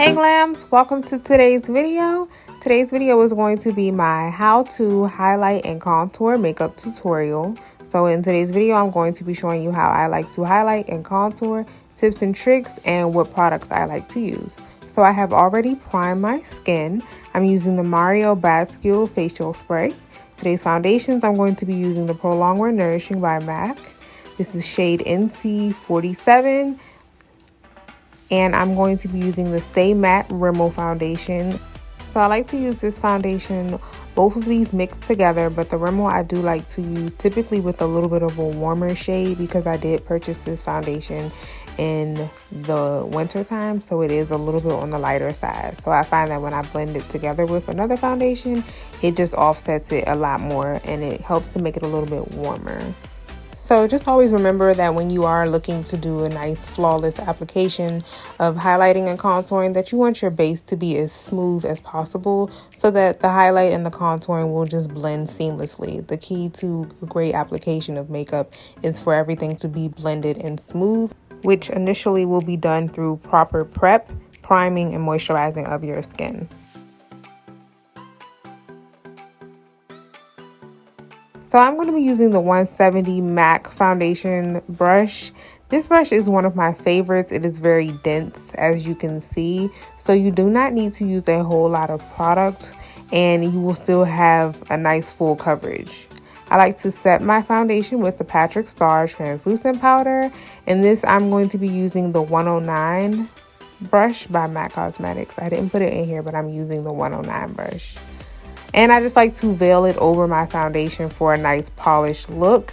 Hey Glams, welcome to today's video. Today's video is going to be my how to highlight and contour makeup tutorial. So in today's video, I'm going to be showing you how I like to highlight and contour, tips and tricks, and what products I like to use. So I have already primed my skin. I'm using the badescu facial spray. Today's foundations, I'm going to be using the prolongwear Nourishing by MAC. This is shade NC47. And I'm going to be using the Stay Matte Rimmel foundation. So I like to use this foundation, both of these mixed together, but the Rimmel I do like to use typically with a little bit of a warmer shade because I did purchase this foundation in the winter time, so it is a little bit on the lighter side. So I find that when I blend it together with another foundation, it just offsets it a lot more and it helps to make it a little bit warmer. So just always remember that when you are looking to do a nice flawless application of highlighting and contouring, that you want your base to be as smooth as possible so that the highlight and the contouring will just blend seamlessly. The key to a great application of makeup is for everything to be blended and smooth, which initially will be done through proper prep, priming, and moisturizing of your skin. So I'm going to be using the 170 MAC foundation brush. This brush is one of my favorites. It is very dense, as you can see. So you do not need to use a whole lot of product and you will still have a nice full coverage. I like to set my foundation with the Starr translucent powder. And this I'm going to be using the 109 brush by MAC Cosmetics. I didn't put it in here, but I'm using the 109 brush. And I just like to veil it over my foundation for a nice polished look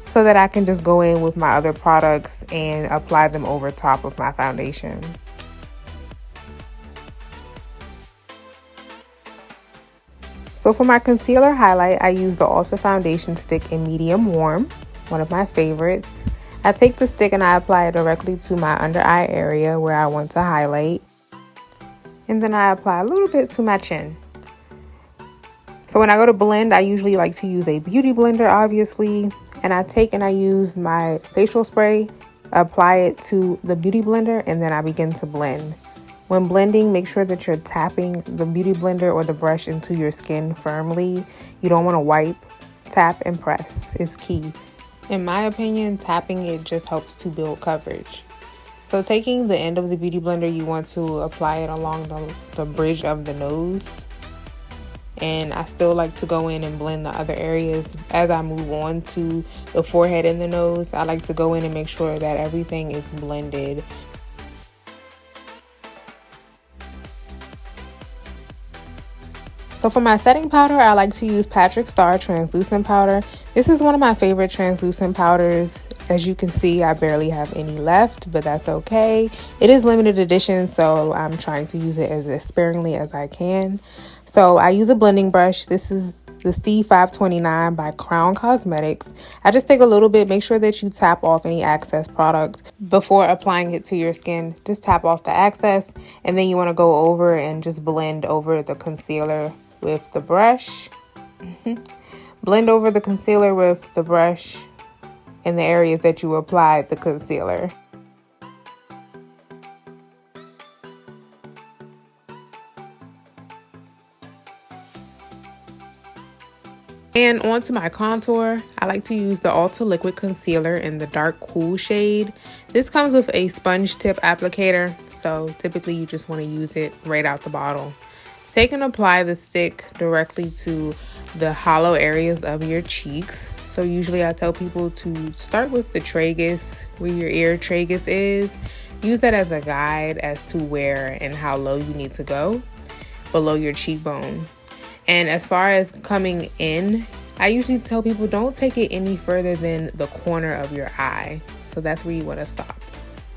so that I can just go in with my other products and apply them over top of my foundation. So for my concealer highlight, I use the ULTA foundation stick in medium warm, one of my favorites. I take the stick and I apply it directly to my under eye area where I want to highlight. And then I apply a little bit to my chin. So when I go to blend, I usually like to use a beauty blender, obviously, and I take and I use my facial spray, apply it to the beauty blender, and then I begin to blend. When blending, make sure that you're tapping the beauty blender or the brush into your skin firmly. You don't want to wipe, tap, and press. It's key. In my opinion, tapping it just helps to build coverage. So taking the end of the beauty blender, you want to apply it along the bridge of the nose. And I still like to go in and blend the other areas as I move on to the forehead and the nose. I like to go in and make sure that everything is blended. So for my setting powder, I like to use Starr translucent powder. This is one of my favorite translucent powders. As you can see, I barely have any left, but that's okay. It is limited edition, so I'm trying to use it as sparingly as I can. So I use a blending brush. This is the C529 by Crown Cosmetics. I just take a little bit, make sure that you tap off any excess product before applying it to your skin. Just tap off the excess, and then you want to go over and just blend over the concealer with the brush. Blend over the concealer with the brush in the areas that you applied the concealer. And onto my contour, I like to use the ULTA liquid concealer in the dark cool shade. This comes with a sponge tip applicator, so typically you just want to use it right out the bottle. Take and apply the stick directly to the hollow areas of your cheeks. So usually I tell people to start with the tragus, where your ear tragus is. Use that as a guide as to where and how low you need to go below your cheekbone. And as far as coming in, I usually tell people don't take it any further than the corner of your eye. So that's where you want to stop.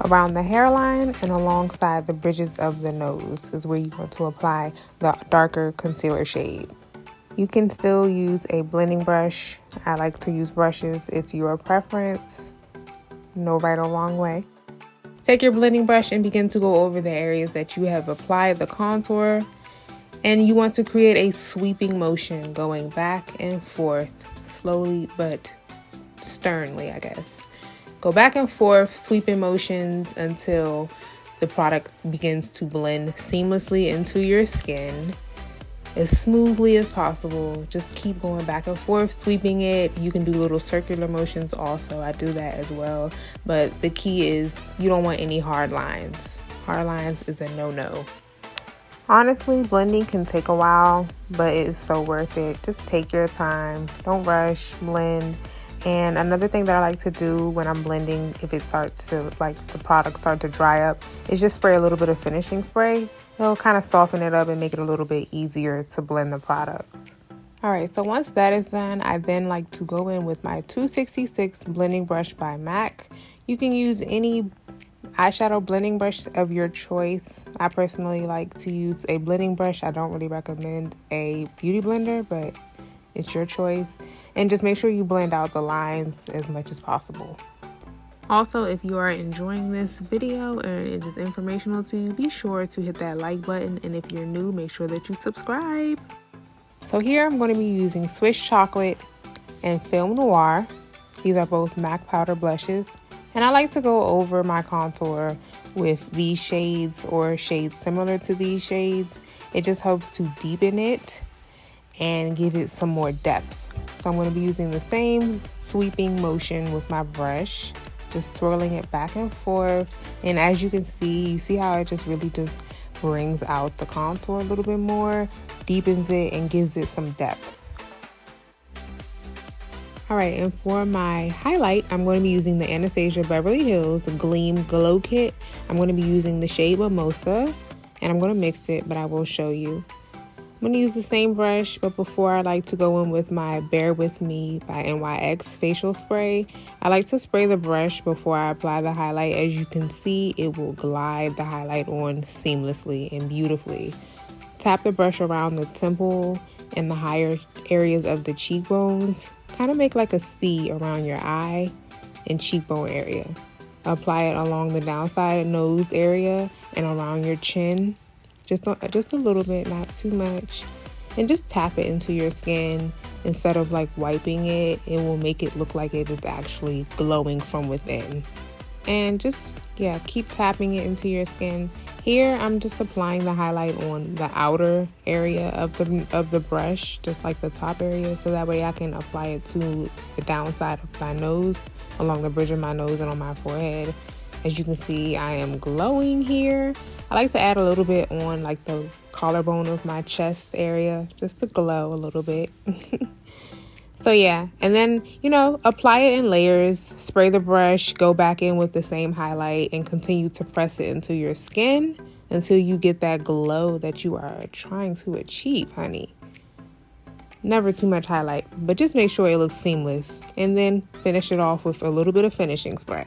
Around the hairline and alongside the bridges of the nose is where you want to apply the darker concealer shade. You can still use a blending brush. I like to use brushes. It's your preference. No right or wrong way. Take your blending brush and begin to go over the areas that you have applied the contour. And you want to create a sweeping motion going back and forth, slowly but sternly, I guess. Go back and forth, sweeping motions until the product begins to blend seamlessly into your skin as smoothly as possible. Just keep going back and forth, sweeping it. You can do little circular motions also. I do that as well. But the key is you don't want any hard lines. Hard lines is a no-no. Honestly, blending can take a while, but it is so worth it. Just take your time. Don't rush, blend. And another thing that I like to do when I'm blending, if it starts to, like, the product start to dry up, is just spray a little bit of finishing spray. It'll kind of soften it up and make it a little bit easier to blend the products. Alright, so once that is done, I then like to go in with my 266 blending brush by MAC. You can use any eyeshadow blending brush of your choice. I personally like to use a blending brush. I don't really recommend a beauty blender, but it's your choice. And just make sure you blend out the lines as much as possible. Also, if you are enjoying this video and it is informational to you, be sure to hit that like button. And if you're new, make sure that you subscribe. So here I'm going to be using Swiss Chocolate and Film Noir. These are both MAC powder blushes. And I like to go over my contour with these shades or shades similar to these shades. It just helps to deepen it and give it some more depth. So I'm going to be using the same sweeping motion with my brush, just swirling it back and forth. And as you can see, you see how it just really just brings out the contour a little bit more, deepens it, and gives it some depth. Alright, and for my highlight, I'm going to be using the Anastasia Beverly Hills Gleam Glow Kit. I'm going to be using the shade Mimosa, and I'm going to mix it, but I will show you. I'm going to use the same brush, but before I like to go in with my Bear With Me by NYX facial spray. I like to spray the brush before I apply the highlight. As you can see, it will glide the highlight on seamlessly and beautifully. Tap the brush around the temple and the higher areas of the cheekbones. Kind of make like a C around your eye and cheekbone area. Apply it along the downside nose area and around your chin. Just a little bit, not too much. And just tap it into your skin instead of like wiping it. It will make it look like it is actually glowing from within. And just, yeah, keep tapping it into your skin. Here, I'm just applying the highlight on the outer area of the brush, just like the top area, so that way I can apply it to the downside of my nose, along the bridge of my nose and on my forehead. As you can see, I am glowing here. I like to add a little bit on like the collarbone of my chest area, just to glow a little bit. So yeah, and then, you know, apply it in layers, spray the brush, go back in with the same highlight, and continue to press it into your skin until you get that glow that you are trying to achieve, honey. Never too much highlight, but just make sure it looks seamless, and then finish it off with a little bit of finishing spray.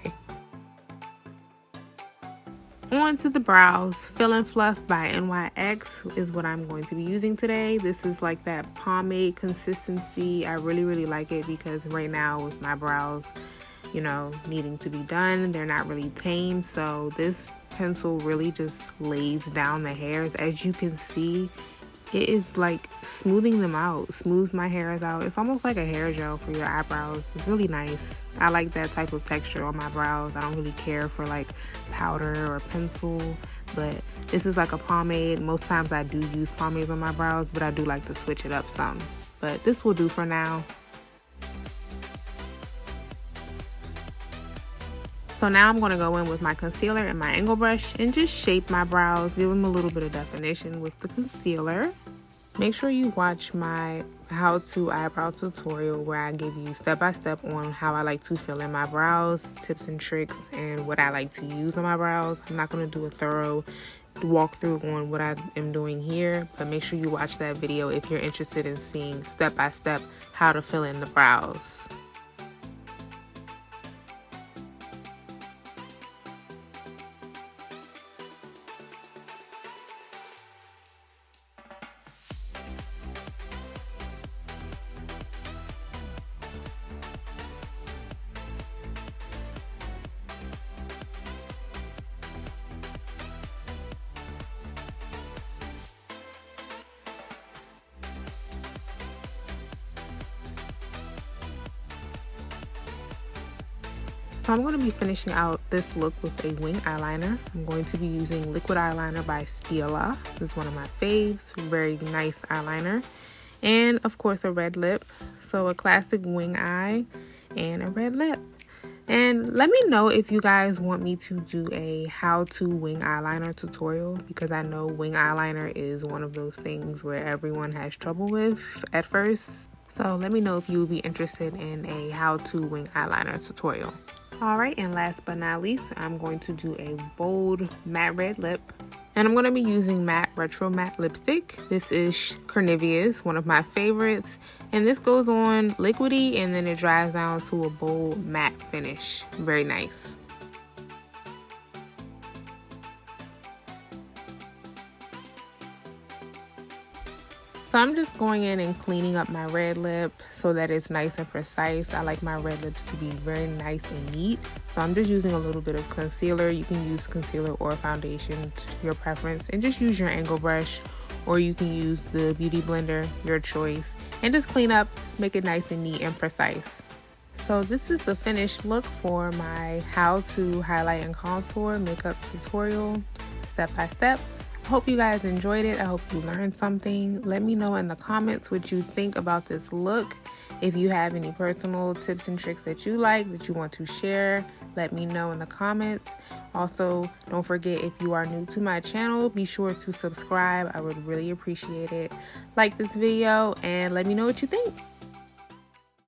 On to the brows. Fill and Fluff by NYX is what I'm going to be using today. This is like that pomade consistency. I really like it because right now with my brows, you know, needing to be done, they're not really tame. So this pencil really just lays down the hairs. As you can see, it is like smoothing them out, smooths my hairs out. It's almost like a hair gel for your eyebrows. It's really nice. I like that type of texture on my brows. I don't really care for like powder or pencil, but this is like a pomade. Most times I do use pomades on my brows, but I do like to switch it up some. But this will do for now. So now I'm going to go in with my concealer and my angle brush and just shape my brows, give them a little bit of definition with the concealer. Make sure you watch my how-to eyebrow tutorial where I give you step-by-step on how I like to fill in my brows, tips and tricks, and what I like to use on my brows. I'm not going to do a thorough walkthrough on what I am doing here, but make sure you watch that video if you're interested in seeing step-by-step how to fill in the brows. So I'm going to be finishing out this look with a wing eyeliner. I'm going to be using liquid eyeliner by Stila. This is one of my faves, very nice eyeliner. And of course a red lip. So a classic wing eye and a red lip. And let me know if you guys want me to do a how-to wing eyeliner tutorial, because I know wing eyeliner is one of those things where everyone has trouble with at first. So let me know if you would be interested in a how-to wing eyeliner tutorial. Alright, and last but not least, I'm going to do a bold matte red lip. And I'm going to be using matte retro matte lipstick. This is Carnivious, one of my favorites. And this goes on liquidy and then it dries down to a bold matte finish. Very nice. So I'm just going in and cleaning up my red lip so that it's nice and precise. I like my red lips to be very nice and neat. So I'm just using a little bit of concealer. You can use concealer or foundation to your preference, and just use your angle brush, or you can use the beauty blender, your choice, and just clean up, make it nice and neat and precise. So this is the finished look for my how to highlight and contour makeup tutorial, step by step. I hope you guys enjoyed it. I hope you learned something. Let me know in the comments what you think about this look. If you have any personal tips and tricks that you like, that you want to share, let me know in the comments. Also, don't forget, if you are new to my channel, be sure to subscribe. I would really appreciate it. Like this video and let me know what you think.